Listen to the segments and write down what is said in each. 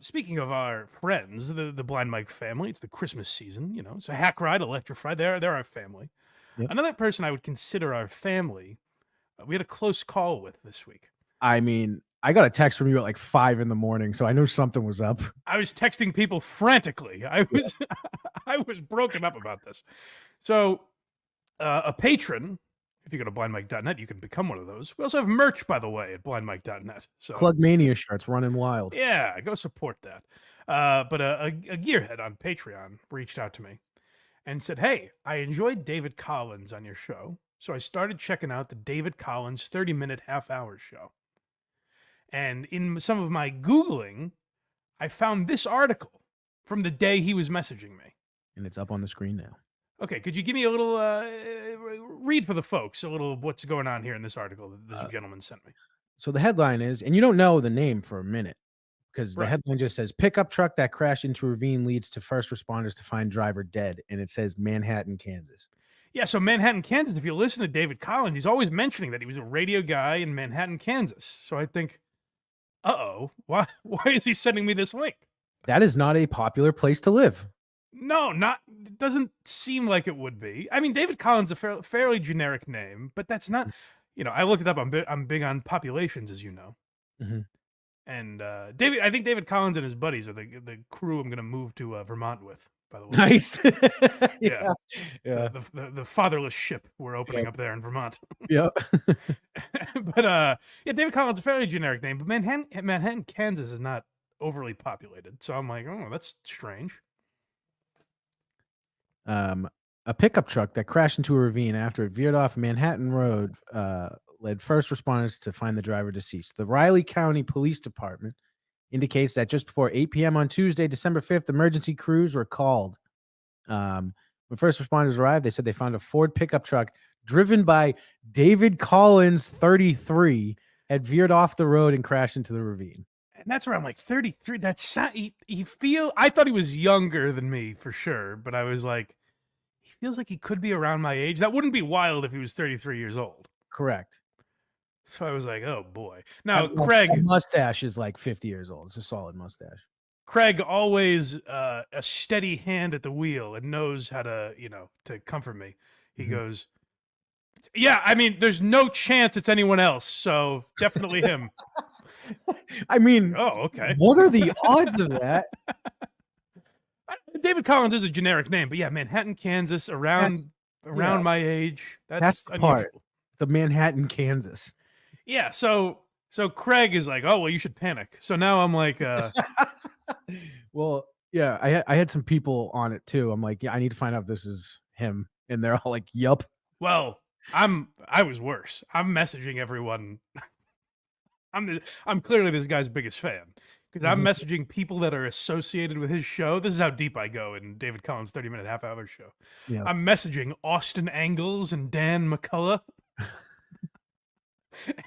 Speaking of our friends, the Blind Mike family, it's the Christmas season, So Hack Ride, Electrify, they're our family. Yep. Another person I would consider our family, we had a close call with this week. I mean, I got a text from you at like 5 in the morning, so I knew something was up. I was texting people frantically. I Yeah. was I was broken up about this. So a patron, if you go to blindmike.net, you can become one of those. We also have merch, by the way, at blindmike.net. So Clugmania shirts running wild. yeah, go support that. But a gearhead on Patreon reached out to me and said, "Hey, I enjoyed David Collins on your show, so I started checking out the David Collins 30-minute half-hour show. And in some of my Googling, I found this article from the day he was messaging me. And it's up on the screen now. Okay, could you give me a little read for the folks, a little of what's going on here in this article that this Uh, gentleman sent me? so the headline is, and you don't know the name for a minute because the Right. headline just says pickup truck that crashed into ravine leads to first responders to find driver dead, and it says Manhattan, Kansas. Yeah, so Manhattan, Kansas, if you listen to David Collins, he's always mentioning that he was a radio guy in Manhattan, Kansas. So I think, uh-oh, why is he sending me this link? That is not a popular place to live. No, not it doesn't seem like it would be. I mean, David Collins is a fairly generic name, but that's not, I looked it up. I'm big on populations, as you know. Mhm. And I think David Collins and his buddies are the crew I'm going to move to Vermont with. By the way, Nice. yeah, Yeah. Yeah. the fatherless ship we're opening Yep. up there in Vermont. Yep. But yeah, David Collins is a fairly generic name, but Manhattan, Kansas is not overly populated. So I'm like, oh, that's strange. Um, a pickup truck that crashed into a ravine after it veered off Manhattan Road led first responders to find the driver deceased. The Riley County Police Department indicates that just before 8 p.m. on Tuesday, December 5th, emergency crews were called. When first responders arrived, they said they found a Ford pickup truck driven by David Collins, 33, had veered off the road and crashed into the ravine. And that's where I'm like 33. I thought he was younger than me for sure, but I was like, he feels like he could be around my age. That wouldn't be wild if he was 33 years old. Correct. So I was like, oh boy. That, Now, that mustache is like 50 years old. It's a solid mustache. Craig always a steady hand at the wheel and knows how to, to comfort me. He Mhm. goes, yeah, I mean, there's no chance it's anyone else, so definitely him. I mean, Oh, okay. what are the odds of that? David Collins is a generic name, but yeah, Manhattan, Kansas, That's around yeah, my age. that's That's the part. unusual. The Manhattan, Kansas. Yeah, so Craig is like, "Oh, well, you should panic." So now I'm like, Well, yeah, I had some people on it too. I'm like, yeah, I need to find out if this is him, and they're all like, "Yup." well, I was worse. I'm messaging everyone. I'm clearly this guy's biggest fan because I'm Mhm. messaging people that are associated with his show. This is how deep I go in David Collins' 30-minute half-hour show. Yeah. I'm messaging Austin Angles and Dan McCullough.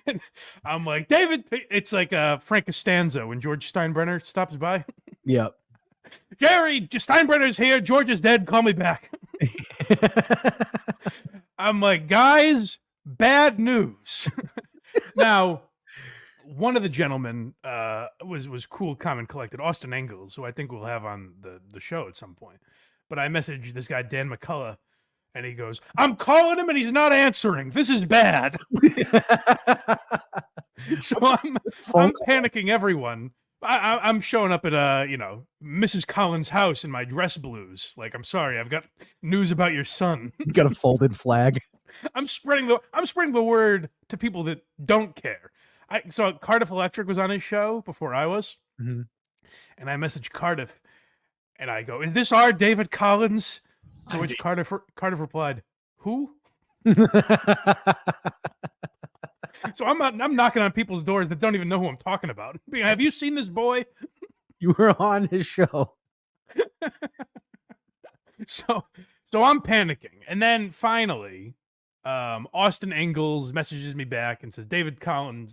And I'm like, David, it's like Frank Costanzo when George Steinbrenner stops by. Yep. Jerry, Steinbrenner's here. George is dead. Call me back. I'm like, guys, bad news. Now, one of the gentlemen was cool, calm, and collected. Austin Engels, who I think we'll have on the show at some point. But I messaged this guy Dan McCullough, and he goes, "I'm calling him, and he's not answering. This is bad." So Phone I'm panicking everyone. I'm showing up at Mrs. Collins' house in my dress blues. Like, I'm sorry, I've got news about your son. You got a folded flag. I'm spreading the word to people that don't care. I so Cardiff Electric was on his show before I was, Mhm. and I messaged Cardiff, and I go, "Is this our David Collins?" To which Cardiff replied, "Who?" So I'm knocking on people's doors that don't even know who I'm talking about. Have you seen this boy? You were on his show. So so I'm panicking. And then finally, Austin Engels messages me back and says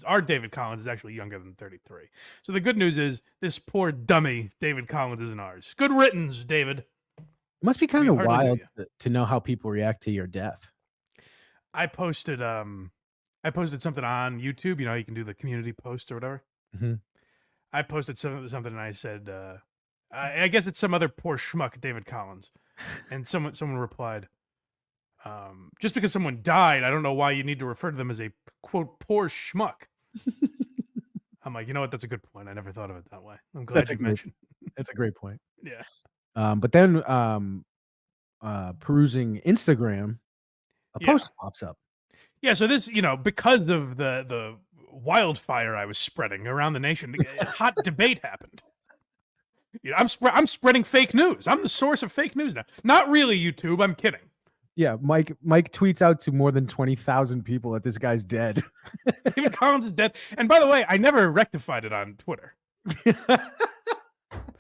our David Collins is actually younger than 33. So the good news is this poor dummy David Collins isn't ours. Good riddance, David. It must be We kinda hardly knew wild you. to know how people react to your death. I posted I posted something on YouTube, you can do the community post or whatever. Mhm. I posted something and I said, I guess it's some other poor schmuck, David Collins, and someone replied, just because someone died, I don't know why you need to refer to them as a quote poor schmuck. I'm like, you know what? That's a good point. I never thought of it that way. I'm glad you mentioned. That's a great point. Yeah. But then perusing Instagram, a Yeah. post pops up. Yeah, so this, because of the wildfire I was spreading around the nation, a hot debate happened. I'm spreading fake news. I'm the source of fake news now. Not really, YouTube. I'm kidding. Yeah, Mike tweets out to more than 20,000 people that this guy's dead. David Collins is dead. And by the way, I never rectified it on Twitter.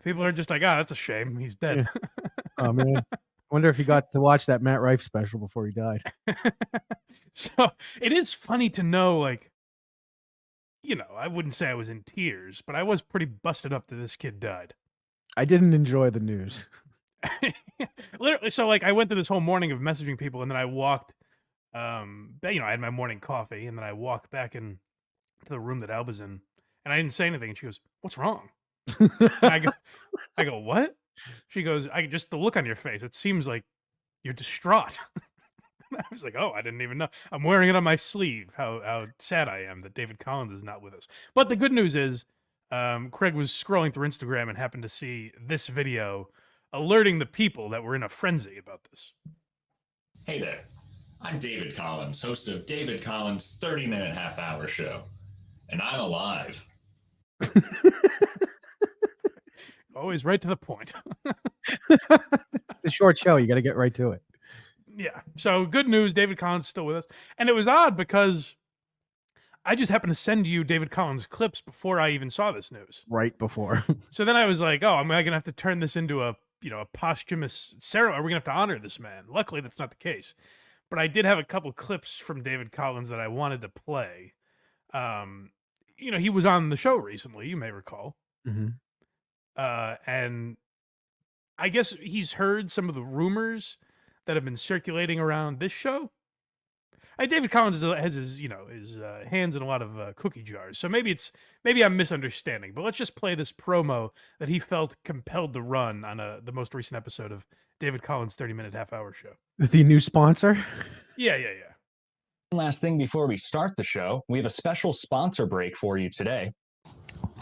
People are just like, that's a shame. He's dead. Oh man, I wonder if he got to watch that Matt Rife special before he died. So it is funny to know, like, I wouldn't say I was in tears, but I was pretty busted up that this kid died. I didn't enjoy the news. Literally, so like I went through this whole morning of messaging people, and then I walked, I had my morning coffee, and then I walked back in to the room that Alba's in, and I didn't say anything, and she goes, "What's wrong?" And I go, "What?" She goes, "I just the look on your face. It seems like you're distraught." I was like, "Oh, I didn't even know. I'm wearing it on my sleeve. How sad I am that David Collins is not with us." But the good news is, Craig was scrolling through Instagram and happened to see this video, alerting the people that were in a frenzy about this. Hey there, I'm David Collins, host of David Collins' 30-minute half-hour show, and I'm alive. Always right to the point. It's a short show. You got to get right to it. Yeah. So good news, David Collins is still with us. And it was odd because I just happened to send you David Collins clips before I even saw this news. Right before. So then I was like, oh, am I going to have to turn this into a posthumous ceremony? Are we going to have to honor this man? Luckily, that's not the case. But I did have a couple clips from David Collins that I wanted to play. He was on the show recently, you may recall. Mm-hmm. And I guess he's heard some of the rumors that have been circulating around this show. David Collins has his hands in a lot of cookie jars, so maybe I'm misunderstanding. But let's just play this promo that he felt compelled to run on the most recent episode of David Collins' 30-minute half-hour show. The new sponsor? Yeah. One last thing before we start the show, we have a special sponsor break for you today.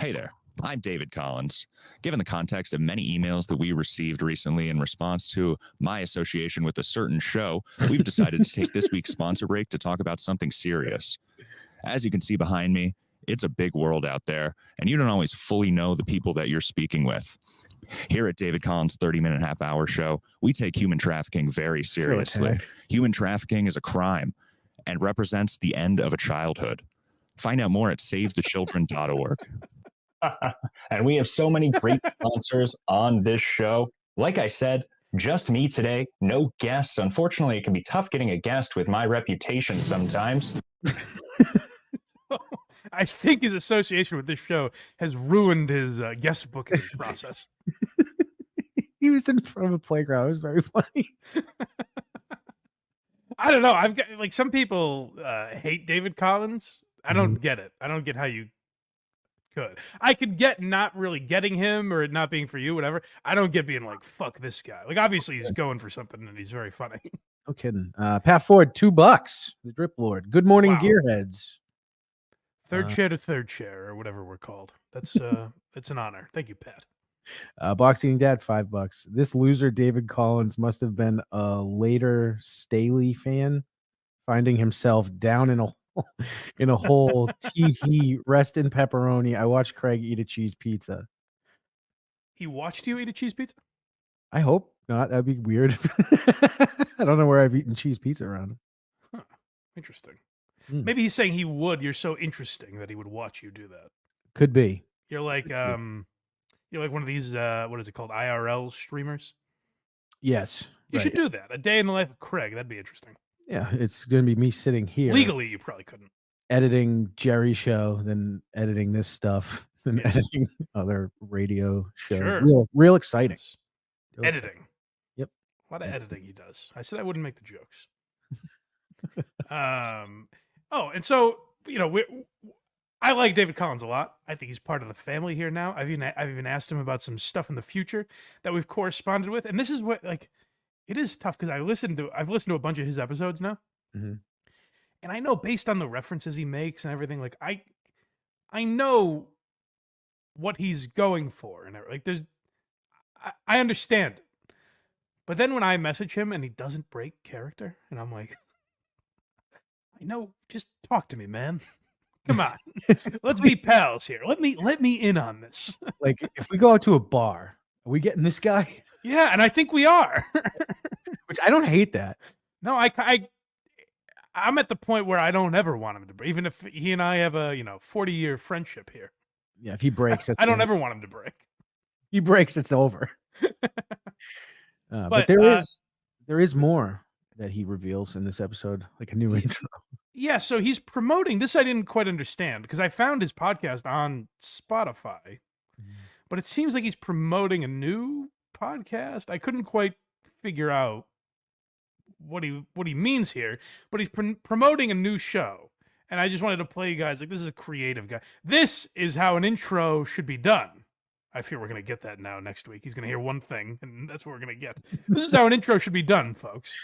Hey there, I'm David Collins. Given the context of many emails that we received recently in response to my association with a certain show, we've decided to take this week's sponsor break to talk about something serious. As you can see behind me, it's a big world out there, and you don't always fully know the people that you're speaking with. Here at David Collins' 30-minute half-hour show, we take human trafficking very seriously. Human trafficking is a crime and represents the end of a childhood. Find out more at savethechildren.org. And we have so many great sponsors on this show. Like I said, just me today, no guests. Unfortunately, it can be tough getting a guest with my reputation sometimes. I think his association with this show has ruined his guest booking process. He was in front of a playground. It was very funny. I don't know. I've got like some people hate David Collins. I don't get it. I don't get how you could. I could get not really getting him or it not being for you, whatever. I don't get being like, fuck this guy. Like, obviously he's going for something and he's very funny. No kidding. Pat Ford, $2. The Drip Lord. Good morning, Wow. Gearheads. Third chair to third chair or whatever we're called. That's it's an honor. Thank you, Pat. Boxing Dad, $5. This loser David Collins must have been a later Staley fan, finding himself down in a hole. Tee rest in pepperoni. I watched Craig eat a cheese pizza. He watched you eat a cheese pizza? I hope not. That'd be weird. I don't know where I've eaten cheese pizza around him. Huh. Interesting. Maybe he's saying he would. You're so interesting that he would watch you do that. Could be. You're like one of these what is it called? IRL streamers? Yes. You should do that. A day in the life of Craig. That'd be interesting. Yeah, it's gonna be me sitting here. Legally, you probably couldn't. Editing Jerry show, then editing this stuff, then editing other radio shows. Sure. Real exciting. Editing. Yep. A lot of editing he does. I said I wouldn't make the jokes. And so, I like David Collins a lot. I think he's part of the family here now. I've even asked him about some stuff in the future that we've corresponded with, and this is what like it is tough because I've listened to a bunch of his episodes now, Mhm. and I know based on the references he makes and everything, like I know what he's going for, and like I understand it. But then when I message him and he doesn't break character, and I'm like, I know, just talk to me, man. Come on, let's be pals here. Let me in on this. Like, if we go out to a bar, are we getting this guy? Yeah, and I think we are. Which I don't hate that. No, I'm at the point where I don't ever want him to break, even if he and I have a 40-year friendship here. Yeah, if he breaks, that's I don't the- ever want him to break. He breaks, it's over. But But, there is more that he reveals in this episode, like a new intro. Yeah, so he's promoting this. I didn't quite understand because I found his podcast on Spotify, but it seems like he's promoting a new podcast. I couldn't quite figure out what he means here, but he's promoting a new show, and I just wanted to play you guys like this is a creative guy. This is how an intro should be done. I fear we're gonna get that now next week. He's gonna hear one thing, and that's what we're gonna get. This is how an intro should be done, folks.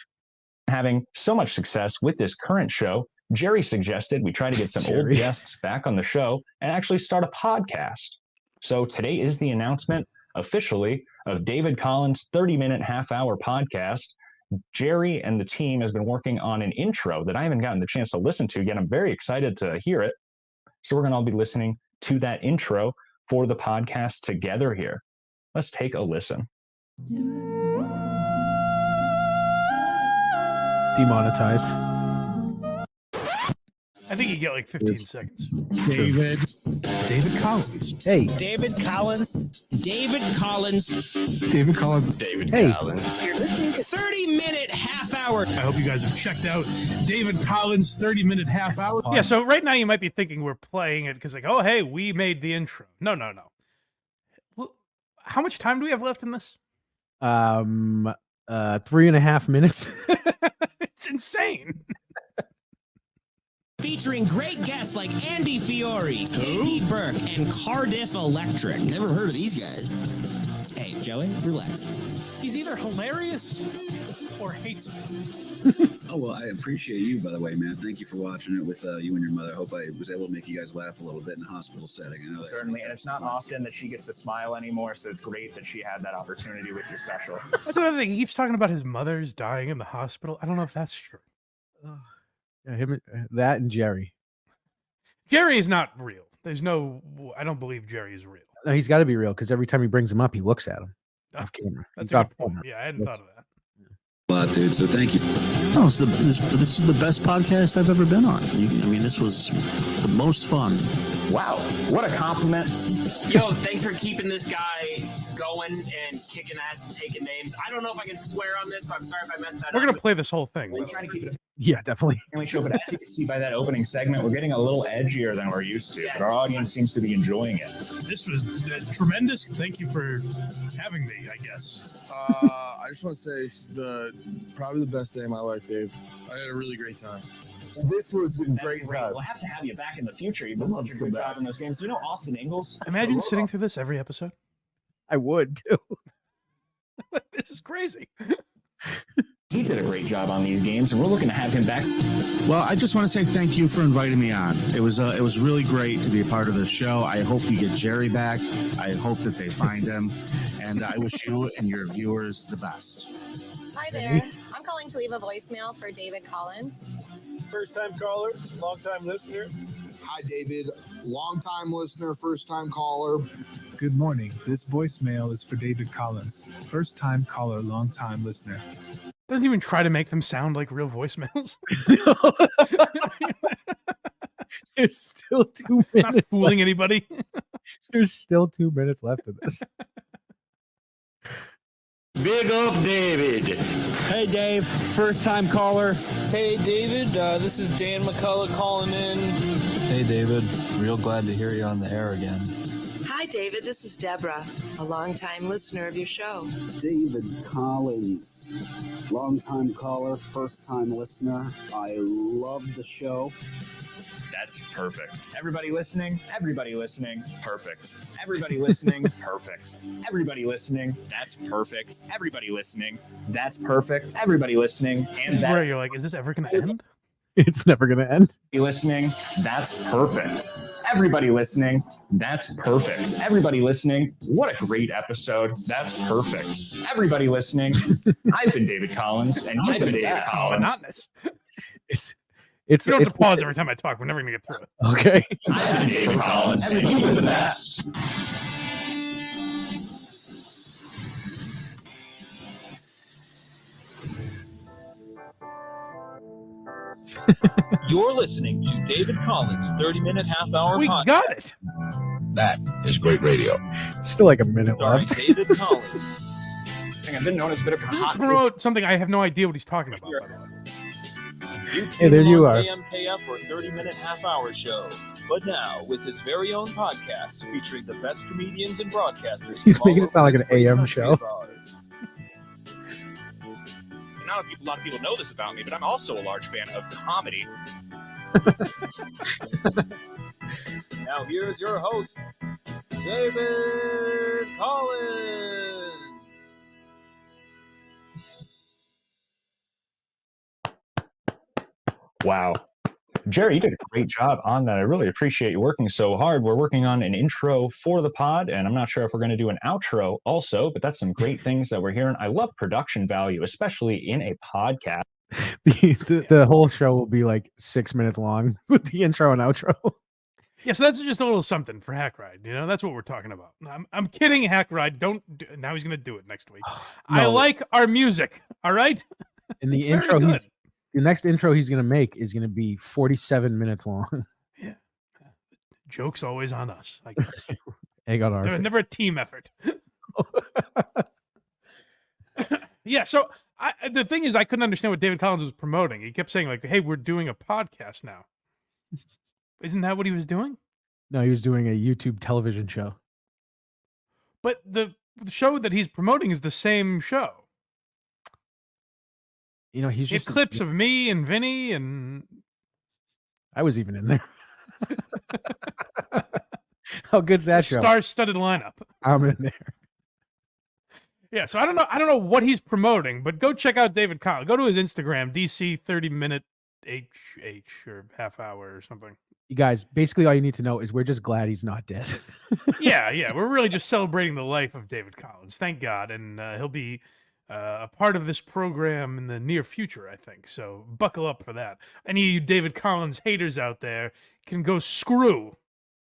Having so much success with this current show, Jerry suggested we try to get some old Jerry. guests back on the show and actually start a podcast. So today is the announcement officially of David Collins' 30-minute half-hour podcast. Jerry and the team has been working on an intro that I haven't gotten the chance to listen to yet. I'm very excited to hear it. So we're going to all be listening to that intro for the podcast together here. Let's take a listen. Demonetized. I think you get like 15 seconds. David Collins. Hey, David Collins. David Collins. David Collins. David Hey. Collins. 30-minute half hour. I hope you guys have checked out David Collins' 30-minute half hour. Yeah, so right now you might be thinking we're playing it because like, oh, hey, we made the intro. No. Well, how much time do we have left in this? 3.5 minutes. It's insane. Featuring great guests like Andy Fiore, Katie Burke, and Cardiff Electric. Never heard of these guys. Hey, Joey, relax. He's either hilarious or hates me. Oh, well, I appreciate you, by the way, man. Thank you for watching it with you and your mother. I hope I was able to make you guys laugh a little bit in a hospital setting. I know that- Certainly, and it's not often that she gets to smile anymore, so it's great that she had that opportunity with your special. That's another thing. He keeps talking about his mother's dying in the hospital. I don't know if that's true. Yeah, that and Jerry. Jerry is not real. I don't believe Jerry is real. No, he's got to be real because every time he brings him up, he looks at him off camera. That's He's a off good point. camera. Yeah, I hadn't thought of that. But, dude, so thank you. No, this is the best podcast I've ever been on. This was the most fun. Wow, what a compliment. Yo, thanks for keeping this guy going and kicking ass and taking names. I don't know if I can swear on this, so I'm sorry if I messed that We're up. gonna play this whole thing. We're trying to keep it a Yeah, definitely. family show, but as you can see by that opening segment, we're getting a little edgier than we're used to, but our audience seems to be enjoying it. This was tremendous. Thank you for having me, I guess. I just want to say it's probably the best day of my life, Dave. I had a really great time. This was a That's great great. time. We'll have to have you back in the future. You've done such a good job in those games. Do you know Austin Ingalls? Imagine sitting through this every episode. I would too. This is crazy. He did a great job on these games, and we're looking to have him back. Well, I just want to say thank you for inviting me on. It was really great to be a part of this show. I hope you get Jerry back. I hope that they find him, and I wish you and your viewers the best. Hi there. I'm calling to leave a voicemail for David Collins. First time caller, long time listener. Hi, David. Long-time listener, first-time caller. Good morning. This voicemail is for David Collins. First time caller, long time listener. Doesn't even try to make them sound like real voicemails. There's still 2 Not minutes. fooling anybody. There's still 2 minutes left of this. Big up, David. Hey, Dave. First time caller. Hey, David. This is Dan McCullough calling in. Hey, David. Real glad to hear you on the air again. Hi, David. This is Deborah, a longtime listener of your show. David Collins, long-time caller, first-time listener. I love the show. That's perfect. Everybody listening? Everybody listening? Perfect. Everybody listening? Perfect. Everybody listening? That's perfect. Everybody listening? That's perfect. Everybody listening? This And is where that's you're like, is this ever going to end? It's never going to end. listening? That's perfect. Everybody listening? That's perfect. Everybody listening? What a great episode. That's perfect. Everybody listening? I've been David Collins, and you've been David Collins. Monotonous. It's You don't have to pause every time I talk. We're never going to get through it. Okay. I've been David Collins, and you've been the best. You're listening to David Collins' 30-minute half-hour We podcast. got it. That is great radio. Still like a minute Starring left. David Collins. I've been known as a bit of a This is hot to promote something I have no idea what he's talking about, by the way. Hey, there you are. AMKF for 30-minute half-hour show. But now, with his very own podcast featuring the best comedians and broadcasters. He's from all making it sound like over an the great AM country show. of ours. Not a lot of people know this about me, but I'm also a large fan of comedy. Now here's your host, David Collins. Wow. Jerry, you did a great job on that. I really appreciate you working so hard. We're working on an intro for the pod, and I'm not sure if we're going to do an outro also, but that's some great things that we're hearing. I love production value, especially in a podcast. The whole show will be like 6 minutes long with the intro and outro. Yeah, so that's just a little something for Hack Ride. You know, that's what we're talking about. I'm kidding, Hack Ride. Now he's going to do it next week. I No. like our music. All right. And the It's very intro, good. the next intro he's going to make is going to be 47 minutes long. Joke's always on us, I guess. Egg on our face. Never a team effort. Yeah, so the thing is, I couldn't understand what David Collins was promoting. He kept saying, like, hey, we're doing a podcast now. Isn't that what he was doing? No, he was doing a YouTube television show. But the show that he's promoting is the same show. You know, he's It's just clips of me and Vinny and I was even in there. How good's that show? star-studded lineup. I'm in there. Yeah, so I don't know what he's promoting, but go check out David Collins. Go to his Instagram, DC 30-minute HH or half hour or something. You guys, basically all you need to know is we're just glad he's not dead. Yeah, we're really just celebrating the life of David Collins. Thank God, and he'll be a part of this program in the near future, I think. So buckle up for that. Any of you David Collins haters out there can go screw.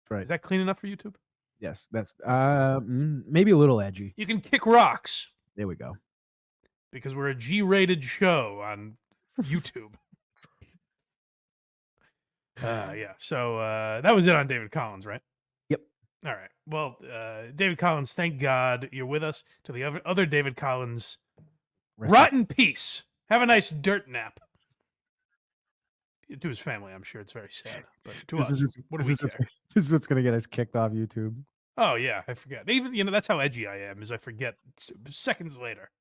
Right. Is that clean enough for YouTube? Yes, that's maybe a little edgy. You can kick rocks There we go. because we're a G-rated show on YouTube. Yeah. So that was it on David Collins, right? Yep. All right. Well, David Collins, thank God you're with us. To the other David Collins, rot in peace. Have a nice dirt nap. To his family, I'm sure it's very sad. But to us, what do we care? This is what's going to get us kicked off YouTube. Oh yeah, I forget. Even that's how edgy I am. Is I forget seconds later.